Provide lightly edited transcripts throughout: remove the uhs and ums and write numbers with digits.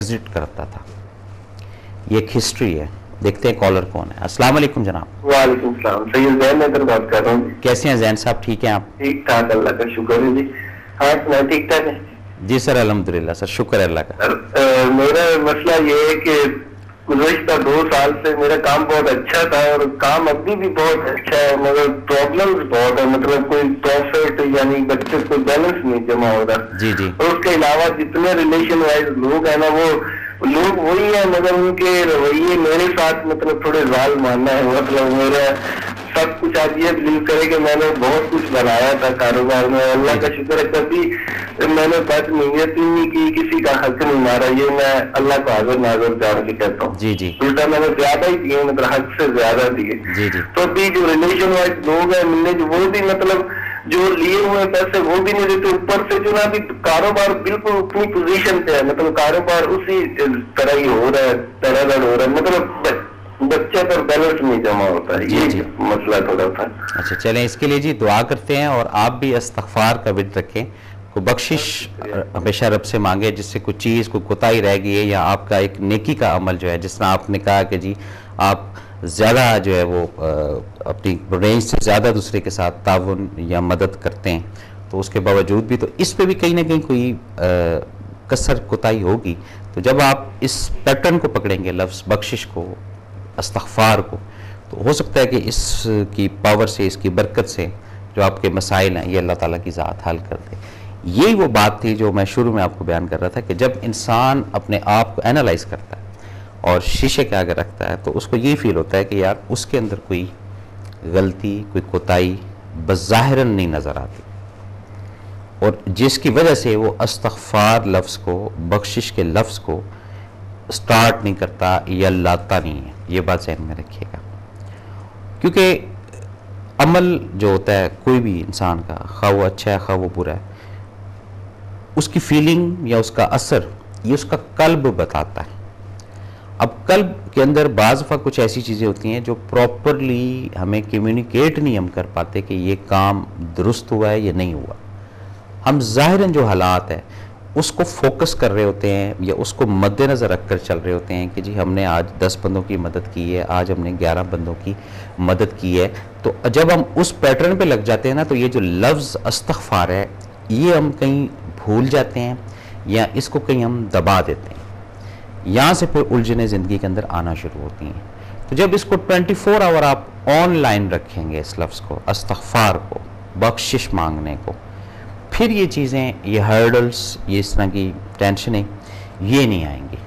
Exit کرتا تھا. یہ ایک ہسٹری ہے. دیکھتے ہیں کالر کون ہے. السلام علیکم جناب. وعلیکم السلام. سید زین ادھر بات کر رہا ہوں. کیسے ہیں زین صاحب؟ ٹھیک ہیں آپ؟ ٹھیک ٹھاک, اللہ کا شکر ہے جی. ہاں میں ٹھیک ٹھاک ہے جی سر, الحمدللہ سر, شکر ہے اللہ کا. میرا مسئلہ یہ ہے کہ گزشتہ 2 سال سے میرا کام بہت اچھا تھا اور کام ابھی بھی بہت اچھا ہے, مگر پرابلمز بہت ہے. مطلب کوئی پروفٹ یعنی بچے کو بیلنس نہیں جمع ہو رہا. جی جی. اور اس کے علاوہ جتنے ریلیشن وائز لوگ ہیں نا, وہ لوگ وہی ہیں مگر ان کے رویے میرے ساتھ مطلب تھوڑے ظالم ماننا ہے. مطلب میرا سب کچھ آپ یہ بلیو کرے کہ میں نے بہت کچھ بنایا تھا کاروبار میں, اللہ کا شکر ہے کبھی میں نے بد نیتی نہیں کی, کسی کا حق نہیں مارا. یہ میں اللہ کو حاضر ناظر جان کے کہتا ہوں. جی جی. الٹا میں نے زیادہ ہی دیے, مطلب حق سے زیادہ دیے. جی جی. تو ابھی جو ریلیشن وائز لوگ ہیں ملنے وہ بھی مطلب جو لیے ہوئے پیسے وہ بھی نہیں دیتے. اوپر سے جو نا ابھی کاروبار بالکل اپنی پوزیشن پہ ہے, مطلب کاروبار اسی طرح ہی ہو رہا ہے, طرح ہو رہا ہے. مطلب بچے پر بیلنس نہیں جمع ہوتا ہے. یہ مسئلہ تھوڑا تھا. اچھا چلیں, اس کے لیے جی دعا کرتے ہیں, اور آپ بھی استغفار کا ورد رکھیں. کوئی بخشش ہمیشہ رب سے مانگے, جس سے کوئی چیز کوئی کوتاہی رہ گئی ہے, یا آپ کا ایک نیکی کا عمل جو ہے, جس طرح آپ نے کہا کہ جی آپ زیادہ جو ہے وہ اپنی رینج سے زیادہ دوسرے کے ساتھ تعاون یا مدد کرتے ہیں, تو اس کے باوجود بھی تو اس پہ بھی کہیں نہ کہیں کوئی کسر کوتاہی ہوگی. تو جب آپ اس پیٹرن کو پکڑیں گے, لفظ بخشش کو, استغفار کو, تو ہو سکتا ہے کہ اس کی پاور سے, اس کی برکت سے جو آپ کے مسائل ہیں یہ اللہ تعالیٰ کی ذات حل کر دے. یہی وہ بات تھی جو میں شروع میں آپ کو بیان کر رہا تھا, کہ جب انسان اپنے آپ کو اینالائز کرتا ہے اور شیشے کے آگے رکھتا ہے, تو اس کو یہ فیل ہوتا ہے کہ یار اس کے اندر کوئی غلطی, کوئی کوتاہی بظاہراً نہیں نظر آتی, اور جس کی وجہ سے وہ استغفار لفظ کو, بخشش کے لفظ کو سٹارٹ نہیں کرتا یا لاتا نہیں ہے. یہ بات ذہن میں رکھیے گا, کیونکہ عمل جو ہوتا ہے کوئی بھی انسان کا, خواہ وہ اچھا ہے خواہ وہ برا ہے, اس کی فیلنگ یا اس کا اثر یہ اس کا قلب بتاتا ہے. اب قلب کے اندر بعض دفعہ کچھ ایسی چیزیں ہوتی ہیں جو پراپرلی ہمیں کمیونیکیٹ نہیں ہم کر پاتے کہ یہ کام درست ہوا ہے یا نہیں ہوا. ہم ظاہراً جو حالات ہیں اس کو فوکس کر رہے ہوتے ہیں, یا اس کو مد نظر رکھ کر چل رہے ہوتے ہیں کہ جی ہم نے آج 10 بندوں کی مدد کی ہے, آج ہم نے 11 بندوں کی مدد کی ہے. تو جب ہم اس پیٹرن پہ لگ جاتے ہیں نا, تو یہ جو لفظ استغفار ہے یہ ہم کہیں بھول جاتے ہیں, یا اس کو کہیں ہم دبا دیتے ہیں. یہاں سے پھر الجھنیں زندگی کے اندر آنا شروع ہوتی ہیں. تو جب اس کو 24 آور آپ آن لائن رکھیں گے, اس لفظ کو, استغفار کو, بخشش مانگنے کو, پھر یہ چیزیں, یہ ہرڈلز, یہ اس طرح کی ٹینشنیں یہ نہیں آئیں گی.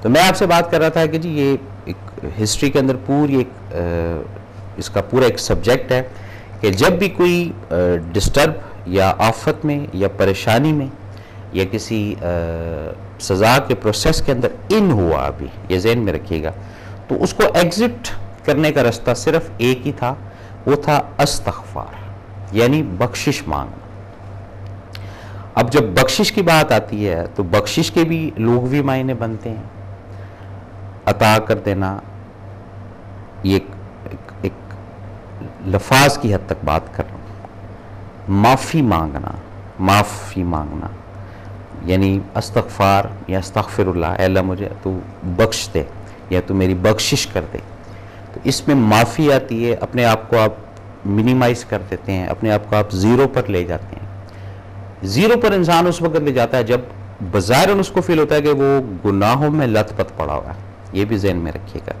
تو میں آپ سے بات کر رہا تھا کہ جی یہ ایک ہسٹری کے اندر پوری ایک اس کا پورا ایک سبجیکٹ ہے کہ جب بھی کوئی ڈسٹرب یا آفت میں یا پریشانی میں یا کسی سزا کے پروسیس کے اندر ان ہوا, ابھی یہ ذہن میں رکھیے گا, تو اس کو ایگزٹ کرنے کا رستہ صرف ایک ہی تھا, وہ تھا استغفار, یعنی بخشش مانگنا. اب جب بخشش کی بات آتی ہے تو بخشش کے بھی لغوی معنی بنتے ہیں. عطا کر دینا, یہ ایک لفاظ کی حد تک بات کر رہا ہوں. معافی مانگنا, معافی مانگنا یعنی استغفار یا استغفر اللہ, اے اللہ مجھے تو بخش دے یا تو میری بخشش کر دے. تو اس میں معافی آتی ہے, اپنے آپ کو آپ منیمائز کر دیتے ہیں, اپنے آپ کو آپ زیرو پر لے جاتے ہیں. زیرو پر انسان اس وقت لے جاتا ہے جب بظاہراً اس کو فیل ہوتا ہے کہ وہ گناہوں میں لت پت پڑا ہوا ہے. یہ بھی ذہن میں رکھیے گا.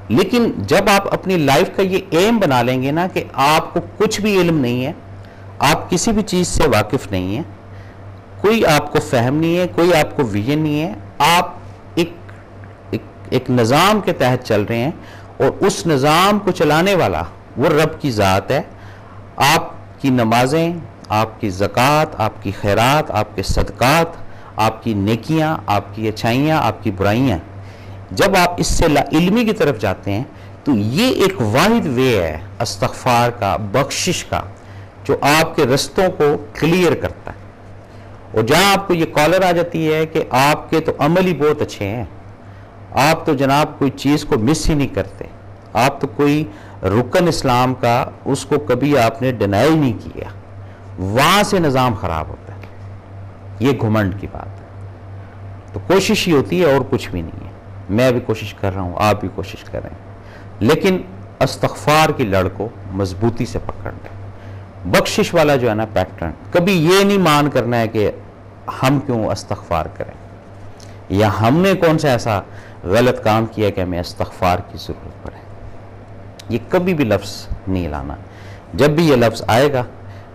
لیکن جب آپ اپنی لائف کا یہ ایم بنا لیں گے نا کہ آپ کو کچھ بھی علم نہیں ہے, آپ کسی بھی چیز سے واقف نہیں ہیں, کوئی آپ کو فہم نہیں ہے, کوئی آپ کو ویژن نہیں ہے, آپ ایک نظام کے تحت چل رہے ہیں, اور اس نظام کو چلانے والا وہ رب کی ذات ہے. آپ کی نمازیں, آپ کی زکوٰۃ, آپ کی خیرات, آپ کے صدقات, آپ کی نیکیاں, آپ کی اچھائیاں, آپ کی برائیاں, جب آپ اس سے لا علمی کی طرف جاتے ہیں تو یہ ایک واحد وے ہے استغفار کا, بخشش کا, جو آپ کے رستوں کو کلیئر کرتا ہے. اور جہاں آپ کو یہ کالر آ جاتی ہے کہ آپ کے تو عمل ہی بہت اچھے ہیں, آپ تو جناب کوئی چیز کو مس ہی نہیں کرتے, آپ تو کوئی رکن اسلام کا اس کو کبھی آپ نے ڈینائی نہیں کیا, وہاں سے نظام خراب ہوتا ہے. یہ گھمنڈ کی بات ہے. تو کوشش ہی ہوتی ہے اور کچھ بھی نہیں ہے. میں بھی کوشش کر رہا ہوں, آپ بھی کوشش کر رہے ہیں, لیکن استغفار کی لڑ کو مضبوطی سے پکڑ لیں. بخشش والا جو ہے نا پیٹرن, کبھی یہ نہیں مان کرنا ہے کہ ہم کیوں استغفار کریں, یا ہم نے کون سا ایسا غلط کام کیا کہ ہمیں استغفار کی ضرورت پڑے. یہ کبھی بھی لفظ نہیں لانا. جب بھی یہ لفظ آئے گا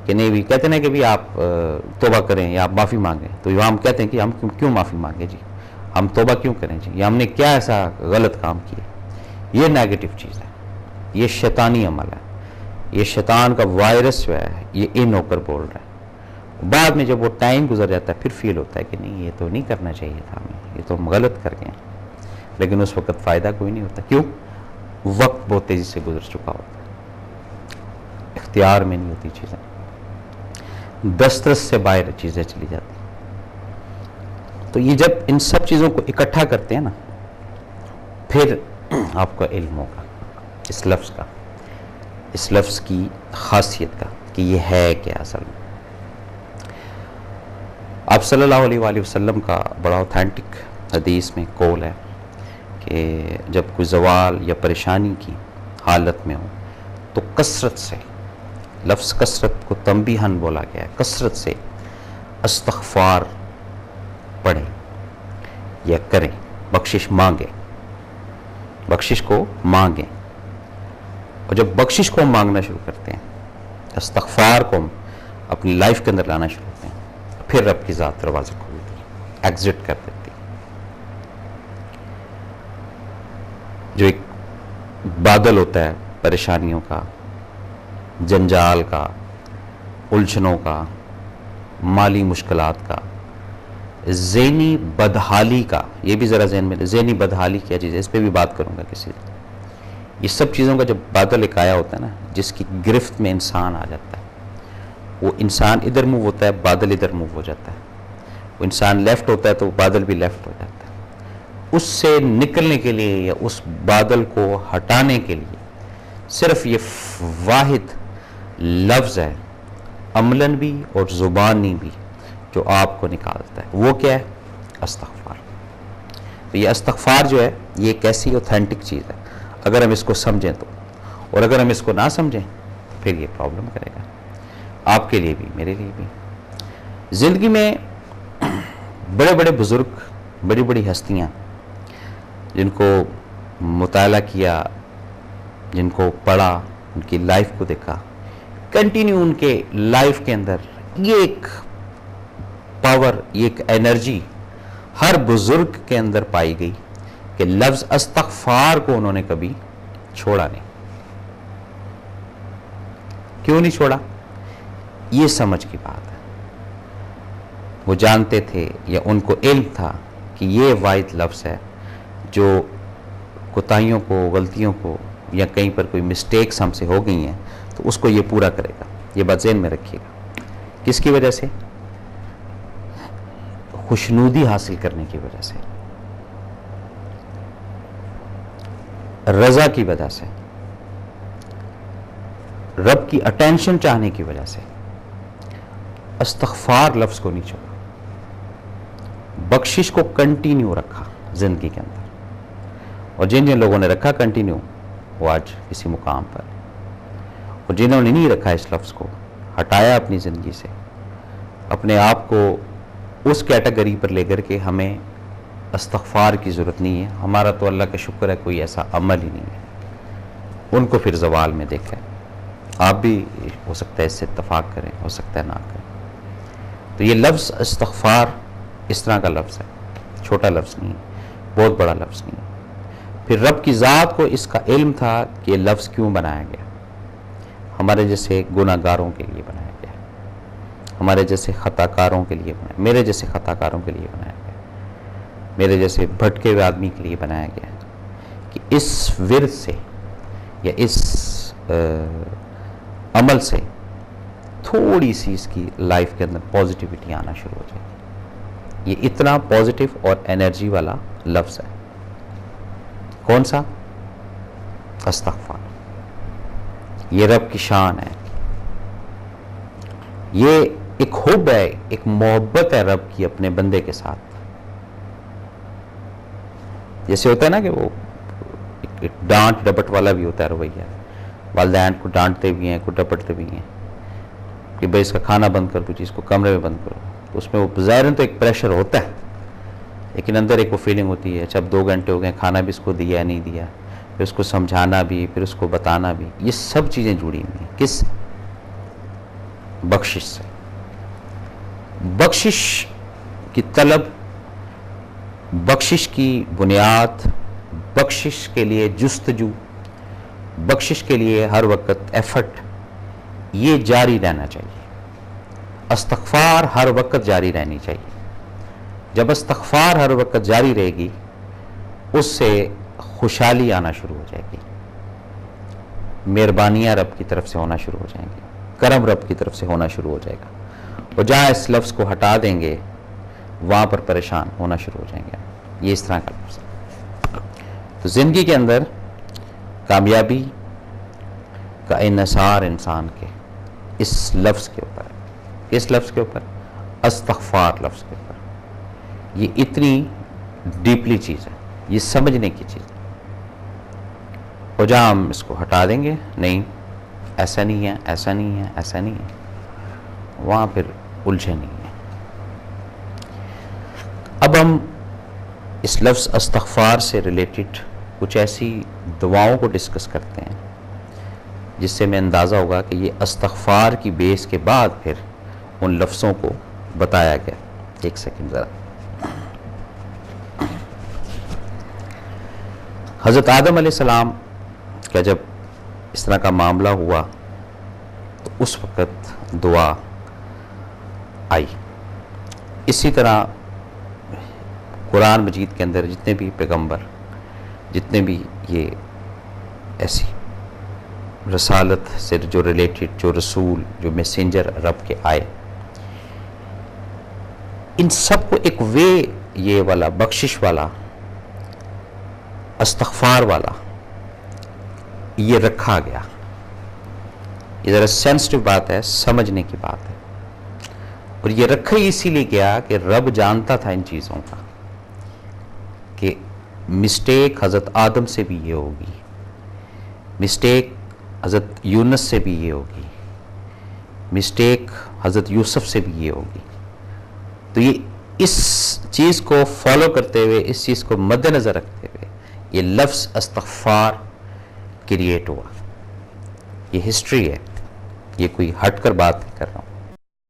کہ نہیں بھی کہتے ہیں کہ بھی آپ توبہ کریں یا آپ معافی مانگیں, تو یہ ہم کہتے ہیں کہ ہم کیوں معافی مانگیں جی, ہم توبہ کیوں کریں جی, یا ہم نے کیا ایسا غلط کام کیا. یہ نیگیٹو چیز ہے, یہ شیطانی عمل ہے, یہ شیطان کا وائرس جو ہے یہ ان ہو کر بول رہا ہے. بعد میں جب وہ ٹائم گزر جاتا ہے پھر فیل ہوتا ہے کہ نہیں یہ تو نہیں کرنا چاہیے تھا ہمیں, یہ تو ہم غلط کر گئے ہیں. لیکن اس وقت فائدہ کوئی نہیں ہوتا. کیوں؟ وقت بہت تیزی سے گزر چکا ہوتا ہے, اختیار میں نہیں ہوتی چیزیں, دسترس سے باہر چیزیں چلی جاتی. تو یہ جب ان سب چیزوں کو اکٹھا کرتے ہیں نا, پھر آپ کو علم ہوگا اس لفظ کا, اس لفظ کی خاصیت کا کہ یہ ہے کیا اصل میں. آپ صلی اللہ علیہ وآلہ وسلم کا بڑا اوتھینٹک حدیث میں قول ہے کہ جب کوئی زوال یا پریشانی کی حالت میں ہو تو کثرت سے, لفظ کثرت کو تنبیہن بولا گیا ہے, کثرت سے استغفار پڑھیں یا کریں, بخشش مانگیں, بخشش کو مانگیں. اور جب بخشش کو ہم مانگنا شروع کرتے ہیں, استغفار کو ہم اپنی لائف کے اندر لانا شروع کرتے ہیں, پھر رب کی ذات دروازے کھولتی ہے, ایگزٹ کر دیتی ہے. جو ایک بادل ہوتا ہے پریشانیوں کا, جنجال کا, الجھنوں کا, مالی مشکلات کا, ذہنی بدحالی کا, یہ بھی ذرا ذہن میں, ذہنی بدحالی کیا چیز ہے, اس پہ بھی بات کروں گا کسی دن. یہ سب چیزوں کا جب بادل ایک آیا ہوتا ہے نا, جس کی گرفت میں انسان آ جاتا ہے, وہ انسان ادھر موو ہوتا ہے, بادل ادھر موو ہو جاتا ہے. وہ انسان لیفٹ ہوتا ہے تو بادل بھی لیفٹ ہو جاتا ہے. اس سے نکلنے کے لیے یا اس بادل کو ہٹانے کے لیے صرف یہ واحد لفظ ہے, عملاً بھی اور زبانی بھی, جو آپ کو نکالتا ہے. وہ کیا ہے؟ استغفار. تو یہ استغفار جو ہے یہ ایک ایسی اوتھینٹک چیز ہے, اگر ہم اس کو سمجھیں تو. اور اگر ہم اس کو نہ سمجھیں تو پھر یہ پرابلم کرے گا, آپ کے لیے بھی میرے لیے بھی. زندگی میں بڑے بڑے بزرگ, بڑی بڑی ہستیاں جن کو مطالعہ کیا, جن کو پڑھا, ان کی لائف کو دیکھا, کنٹینیو ان کے لائف کے اندر یہ ایک پاور, یہ ایک انرجی ہر بزرگ کے اندر پائی گئی کہ لفظ استغفار کو انہوں نے کبھی چھوڑا نہیں. کیوں نہیں چھوڑا؟ یہ سمجھ کی بات ہے. وہ جانتے تھے یا ان کو علم تھا کہ یہ واحد لفظ ہے جو کوتاہیوں کو, غلطیوں کو, یا کہیں پر کوئی مسٹیکس ہم سے ہو گئی ہیں تو اس کو یہ پورا کرے گا. یہ بات ذہن میں رکھیے گا. کس کی وجہ سے؟ خوشنودی حاصل کرنے کی وجہ سے, رضا کی وجہ سے, رب کی اٹینشن چاہنے کی وجہ سے استغفار لفظ کو نہیں چھوڑا, بخشش کو کنٹینیو رکھا زندگی کے اندر. اور جن جن لوگوں نے رکھا کنٹینیو, وہ آج کسی مقام پر, اور جنہوں نے نہیں رکھا اس لفظ کو, ہٹایا اپنی زندگی سے, اپنے آپ کو اس کیٹیگری پر لے کر کے ہمیں استغفار کی ضرورت نہیں ہے, ہمارا تو اللہ کا شکر ہے کوئی ایسا عمل ہی نہیں ہے, ان کو پھر زوال میں دیکھیں. آپ بھی ہو سکتا ہے اس سے اتفاق کریں, ہو سکتا ہے نہ کریں. تو یہ لفظ استغفار اس طرح کا لفظ ہے, چھوٹا لفظ نہیں, بہت بڑا لفظ نہیں. پھر رب کی ذات کو اس کا علم تھا کہ یہ لفظ کیوں بنایا گیا. ہمارے جیسے گناہ گاروں کے لیے بنایا گیا, ہمارے جیسے خطا کاروں کے لیے بنایا, میرے جیسے خطا کاروں کے لیے بنایا گیا, میرے جیسے بھٹکے ہوئے آدمی کے لیے بنایا گیا کہ اس ورد سے یا اس عمل سے تھوڑی سی اس کی لائف کے اندر پازیٹیوٹی آنا شروع ہو جائے گی. یہ اتنا پازیٹیو اور انرجی والا لفظ ہے. کون سا؟ استغفار. یہ رب کی شان ہے, یہ ایک حب ہے, ایک محبت ہے رب کی اپنے بندے کے ساتھ. جیسے ہوتا ہے نا کہ وہ ایک ڈانٹ ڈپٹ والا بھی ہوتا ہے رویہ، والدین کو ڈانٹتے بھی ہیں، کو ڈپٹتے بھی ہیں کہ بھائی اس کا کھانا بند کر دو، اس کو کمرے میں بند کرو. تو اس میں وہ ظاہراً تو ایک پریشر ہوتا ہے، لیکن اندر ایک وہ فیلنگ ہوتی ہے اچھا اب 2 گھنٹے ہو گئے، کھانا بھی اس کو دیا نہیں دیا، پھر اس کو سمجھانا بھی، پھر اس کو بتانا بھی. یہ سب چیزیں جڑی ہوئی ہیں کس؟ بخشش سے. بخشش کی طلب، بخشش کی بنیاد، بخشش کے لیے جستجو، بخشش کے لیے ہر وقت ایفرٹ، یہ جاری رہنا چاہیے. استغفار ہر وقت جاری رہنی چاہیے. جب استغفار ہر وقت جاری رہے گی، اس سے خوشحالی آنا شروع ہو جائے گی، مہربانیاں رب کی طرف سے ہونا شروع ہو جائیں گی، کرم رب کی طرف سے ہونا شروع ہو جائے گا. اور جہاں اس لفظ کو ہٹا دیں گے وہاں پر پریشان ہونا شروع ہو جائیں گے. یہ اس طرح کا لفظ ہے. تو زندگی کے اندر کامیابی کا انحصار انسان کے اس لفظ کے اوپر ہے. اس لفظ کے اوپر، استغفار لفظ کے اوپر. یہ اتنی ڈیپلی چیز ہے، یہ سمجھنے کی چیز ہے. اور جہاں ہم اس کو ہٹا دیں گے، نہیں ایسا نہیں ہے، ایسا نہیں ہے، ایسا نہیں ہے، وہاں پھر الجھے نہیں ہے. اب ہم اس لفظ استغفار سے ریلیٹڈ کچھ ایسی دعاؤں کو ڈسکس کرتے ہیں جس سے میں اندازہ ہوگا کہ یہ استغفار کی بیس کے بعد پھر ان لفظوں کو بتایا گیا. ایک سیکنڈ ذرا. حضرت آدم علیہ السلام کا جب اس طرح کا معاملہ ہوا تو اس وقت دعا آئی. اسی طرح قرآن مجید کے اندر جتنے بھی پیغمبر، جتنے بھی یہ ایسی رسالت سے جو ریلیٹڈ، جو رسول، جو میسنجر رب کے آئے، ان سب کو ایک وے یہ والا بخشش والا، استغفار والا یہ رکھا گیا. یہ ذرا سینسٹیو بات ہے، سمجھنے کی بات ہے. اور یہ رکھا ہی اسی لیے گیا کہ رب جانتا تھا ان چیزوں کا کہ مسٹیک حضرت آدم سے بھی یہ ہوگی، مسٹیک حضرت یونس سے بھی یہ ہوگی، مسٹیک حضرت یوسف سے بھی یہ ہوگی. تو یہ اس چیز کو فالو کرتے ہوئے، اس چیز کو مد نظر رکھتے ہوئے یہ لفظ استغفار کریٹ ہوا. یہ ہسٹری ہے، یہ کوئی ہٹ کر بات نہیں کر رہا ہوں.